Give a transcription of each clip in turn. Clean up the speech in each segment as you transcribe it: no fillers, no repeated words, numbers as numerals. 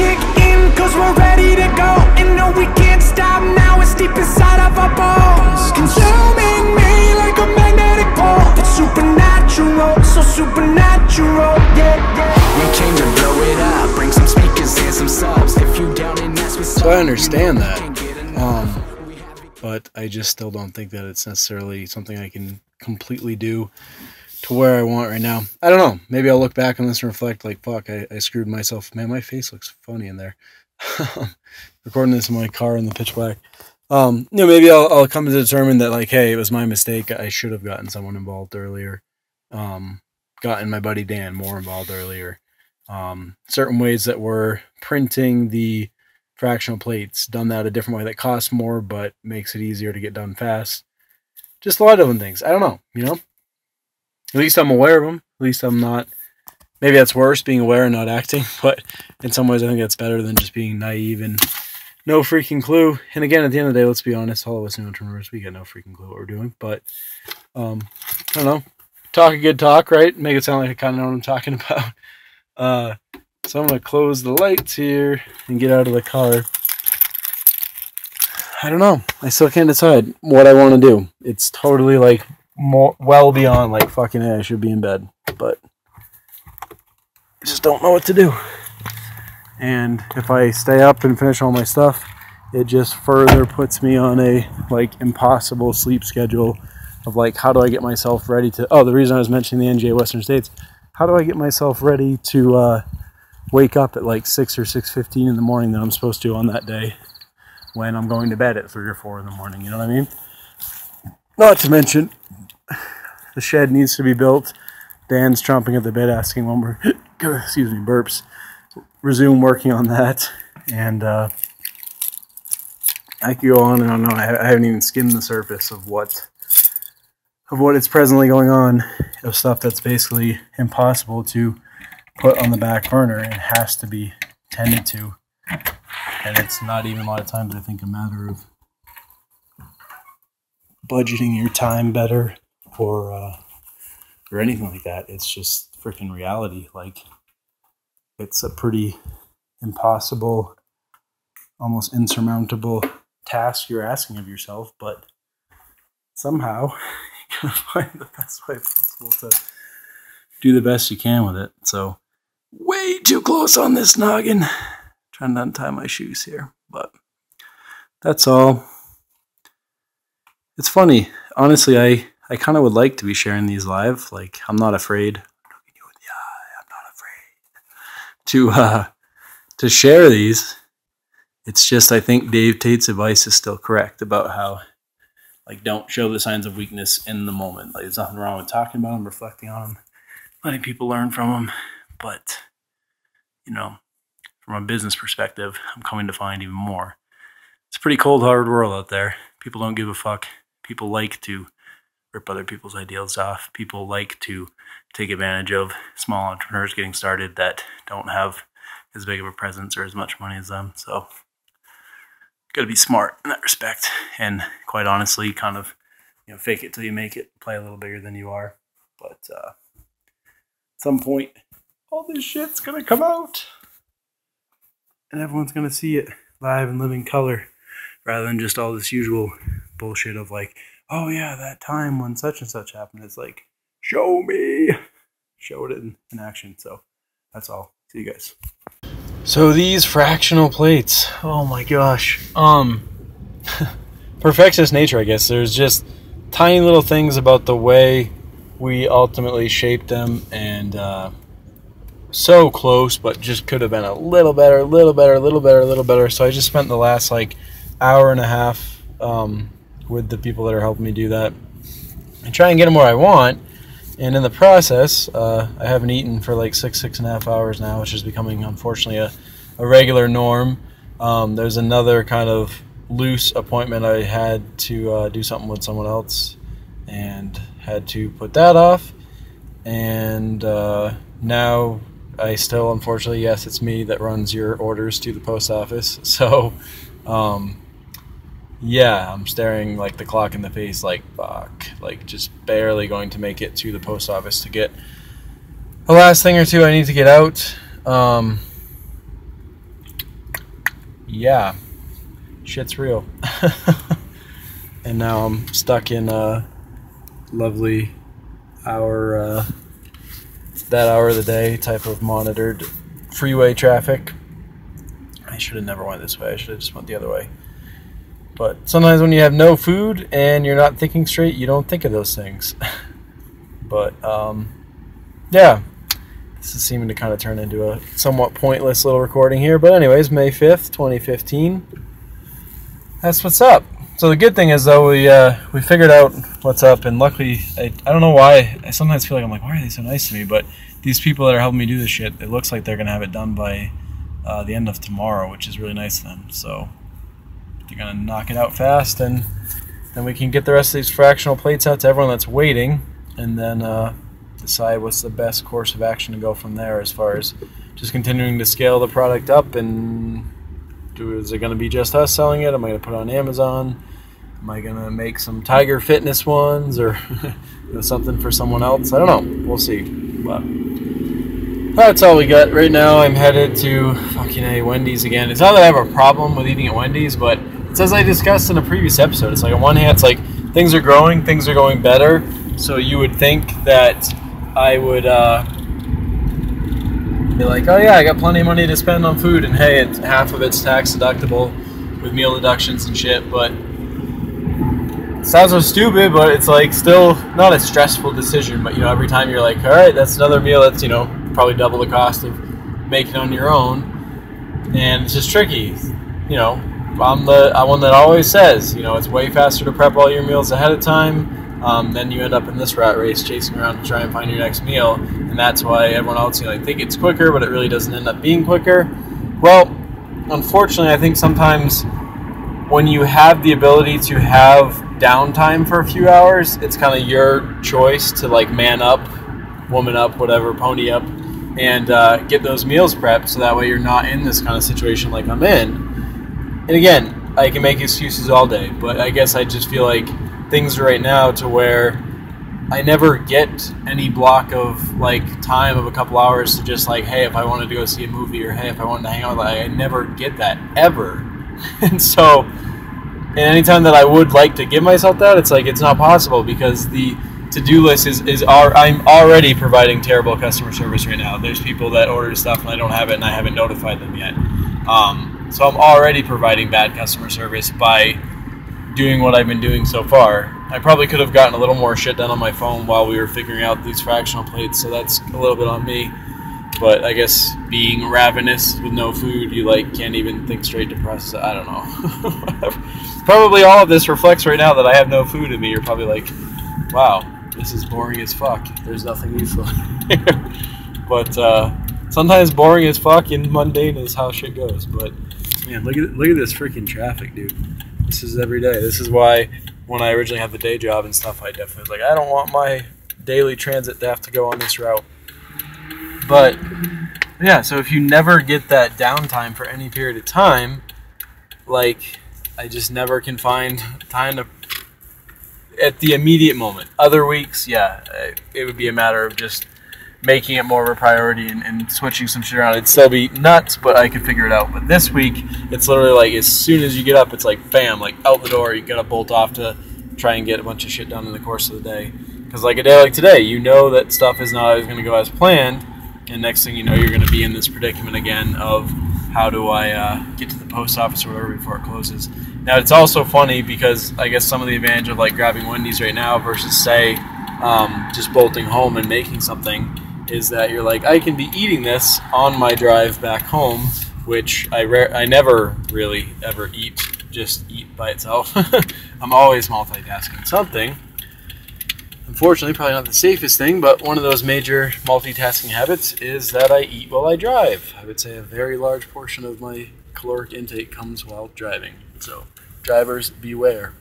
kick in, cause we're ready to go. And no, we can't stop now, it's deep inside of our bones. Consuming me like a magnetic pole. It's supernatural, so supernatural, yeah, yeah. We came to blow it up, bring some speakers and some subs. If you down and mess with so I understand that, but I just still don't think that it's necessarily something I can completely do to where I want right now. I don't know. Maybe I'll look back on this and reflect like, fuck, I screwed myself. Man, my face looks funny in there. Recording this in my car in the pitch black. Maybe I'll come to determine that, like, hey, it was my mistake. I should have gotten someone involved earlier. Gotten my buddy Dan more involved earlier. Certain ways that we're printing the fractional plates, done that a different way that costs more but makes it easier to get done fast. Just a lot of different things. I don't know, you know? At least I'm aware of them. At least I'm not... Maybe that's worse, being aware and not acting, but in some ways I think that's better than just being naive and no freaking clue. And again, at the end of the day, let's be honest, all of us new entrepreneurs, we got no freaking clue what we're doing. But, I don't know. Talk a good talk, right? Make it sound like I kind of know what I'm talking about. So I'm going to close the lights here and get out of the car. I don't know. I still can't decide what I want to do. It's totally like well beyond like fucking, hey, I should be in bed. But I just don't know what to do. And if I stay up and finish all my stuff, it just further puts me on a like impossible sleep schedule of like, how do I get myself ready to... Oh, the reason I was mentioning the NGA Western States. How do I get myself ready to wake up at like 6 or 6:15 in the morning that I'm supposed to on that day when I'm going to bed at 3 or 4 in the morning? You know what I mean? Not to mention, the shed needs to be built. Dan's chomping at the bit asking when we're... excuse me, burps. Resume working on that. And I could go on and on. I haven't even skimmed the surface of what is presently going on, of stuff that's basically impossible to put on the back burner and has to be tended to. And it's not even a lot of times, I think, a matter of budgeting your time better or anything like that. It's just freaking reality. Like, it's a pretty impossible, almost insurmountable task you're asking of yourself, but somehow you gotta find the best way possible to do the best you can with it. So, way too close on this noggin. Trying to untie my shoes here, but that's all. It's funny. Honestly, I kind of would like to be sharing these live. Like, I'm not afraid. I'm not afraid to share these. It's just, I think Dave Tate's advice is still correct about how, like, don't show the signs of weakness in the moment. Like, there's nothing wrong with talking about them, reflecting on them, letting people learn from them. But, you know, from a business perspective, I'm coming to find even more. It's a pretty cold, hard world out there. People don't give a fuck. People like to rip other people's ideals off. People like to take advantage of small entrepreneurs getting started that don't have as big of a presence or as much money as them. So, got to be smart in that respect. And quite honestly, kind of, you know, fake it till you make it. Play a little bigger than you are. But at some point, all this shit's going to come out. And everyone's going to see it live and living color rather than just all this usual bullshit of like, oh yeah, that time when such and such happened. It's like, show me. Show it in action. So that's all. See you guys. So these fractional plates, oh my gosh. Perfectionist nature, I guess. There's just tiny little things about the way we ultimately shaped them, and so close, but just could have been a little better, a little better, a little better, a little better. So I just spent the last like hour and a half with the people that are helping me do that and try and get them where I want. And in the process, I haven't eaten for like 6.5 hours now, which is becoming, unfortunately, a regular norm. There's another kind of loose appointment I had to do something with someone else and had to put that off. And now I still, unfortunately, yes, it's me that runs your orders to the post office. So, yeah, I'm staring like the clock in the face, like, fuck, like just barely going to make it to the post office to get the last thing or two I need to get out. yeah, shit's real. And now I'm stuck in a lovely hour, that hour of the day type of monitored freeway traffic. I should have never went this way. I should have just went the other way. But sometimes when you have no food and you're not thinking straight, you don't think of those things. But, yeah. This is seeming to kind of turn into a somewhat pointless little recording here. But anyways, May 5th, 2015. That's what's up. So the good thing is, though, we figured out what's up. And luckily, I don't know why. I sometimes feel like I'm like, why are they so nice to me? But these people that are helping me do this shit, it looks like they're going to have it done by the end of tomorrow, which is really nice of them. So they're going to knock it out fast. And then we can get the rest of these fractional plates out to everyone that's waiting. And then decide what's the best course of action to go from there, as far as just continuing to scale the product up. And is it going to be just us selling it? Am I going to put it on Amazon? Am I going to make some Tiger Fitness ones, or something for someone else? I don't know. We'll see. But that's all we got right now. I'm headed to fucking Wendy's again. It's not that I have a problem with eating at Wendy's, but it's as I discussed in a previous episode. It's like, on one hand, it's like things are growing, things are going better. So you would think that I would be like, oh yeah, I got plenty of money to spend on food, and hey, half of it's tax deductible with meal deductions and shit. But it sounds so stupid, but it's like still not a stressful decision. But every time you're like, all right, that's another meal that's probably double the cost of making on your own, and it's just tricky. I'm one that always says, it's way faster to prep all your meals ahead of time. Then you end up in this rat race chasing around to try and find your next meal, and that's why everyone else think it's quicker, but it really doesn't end up being quicker. Well, unfortunately, I think sometimes when you have the ability to have downtime for a few hours, it's kind of your choice to man up, woman up, whatever, pony up, and get those meals prepped, so that way you're not in this kind of situation like I'm in. And again, I can make excuses all day, but I guess I just feel like things right now to where I never get any block of time of a couple hours to just hey, if I wanted to go see a movie, or hey, if I wanted to hang out, I never get that ever. And so, and anytime that I would like to give myself that, it's not possible, because the to-do list I'm already providing terrible customer service right now. There's people that order stuff and I don't have it, and I haven't notified them yet. So I'm already providing bad customer service by doing what I've been doing so far. I probably could have gotten a little more shit done on my phone while we were figuring out these fractional plates, so that's a little bit on me. But I guess being ravenous with no food, you can't even think straight to process it. I don't know. Probably all of this reflects right now that I have no food in me. You're probably like, wow, this is boring as fuck. There's nothing useful here. But sometimes boring as fuck and mundane is how shit goes. But man, look at this freaking traffic, dude. This is every day. This is why when I originally had the day job and stuff, I definitely was I don't want my daily transit to have to go on this route. But yeah, so if you never get that downtime for any period of time, I just never can find time to, at the immediate moment. Other weeks, yeah, it would be a matter of just making it more of a priority and switching some shit around. It'd still be nuts, but I could figure it out. But this week, it's literally as soon as you get up, it's bam, out the door. You gotta bolt off to try and get a bunch of shit done in the course of the day. Because a day like today, that stuff is not always going to go as planned, and next thing you know, you're going to be in this predicament again of how do I get to the post office or whatever before it closes. Now, it's also funny because I guess some of the advantage of grabbing Wendy's right now versus say just bolting home and making something is that you're I can be eating this on my drive back home, which I never really ever just eat by itself. I'm always multitasking something. Unfortunately, probably not the safest thing, but one of those major multitasking habits is that I eat while I drive. I would say a very large portion of my caloric intake comes while driving. So, drivers, beware.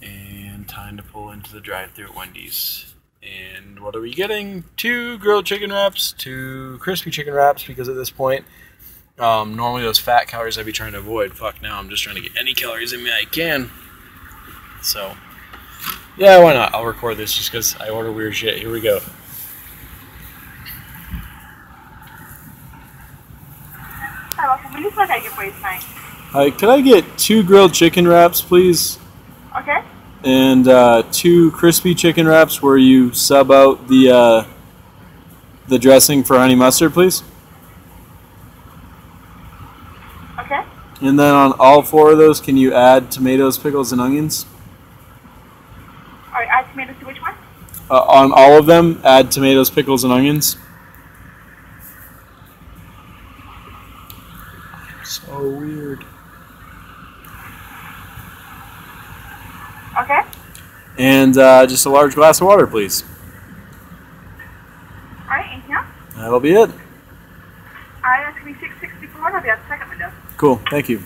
And time to pull into the drive-thru at Wendy's. And what are we getting? 2 grilled chicken wraps, 2 crispy chicken wraps, because at this point, normally those fat calories I'd be trying to avoid. Fuck, now I'm just trying to get any calories in me I can. So, yeah, why not? I'll record this just because I order weird shit. Here we go. Tá, feliz vai dar depois, mãe. Hi, could I get 2 grilled chicken wraps, please? Okay. And 2 crispy chicken wraps where you sub out the dressing for honey mustard, please. Okay. And then on all 4 of those, can you add tomatoes, pickles, and onions? All right, add tomatoes to which one? On all of them, add tomatoes, pickles, and onions. So weird. Okay. And just a large glass of water, please. All right, anything else? That'll be it. All right, that's going to be $6.64. I'll be out the second window. Cool, thank you.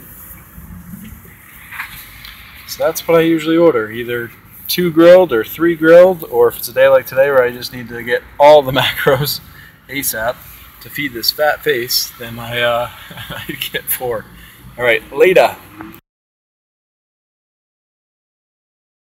So that's what I usually order, either 2 grilled or 3 grilled, or if it's a day like today where I just need to get all the macros ASAP to feed this fat face, then I get 4. All right, later.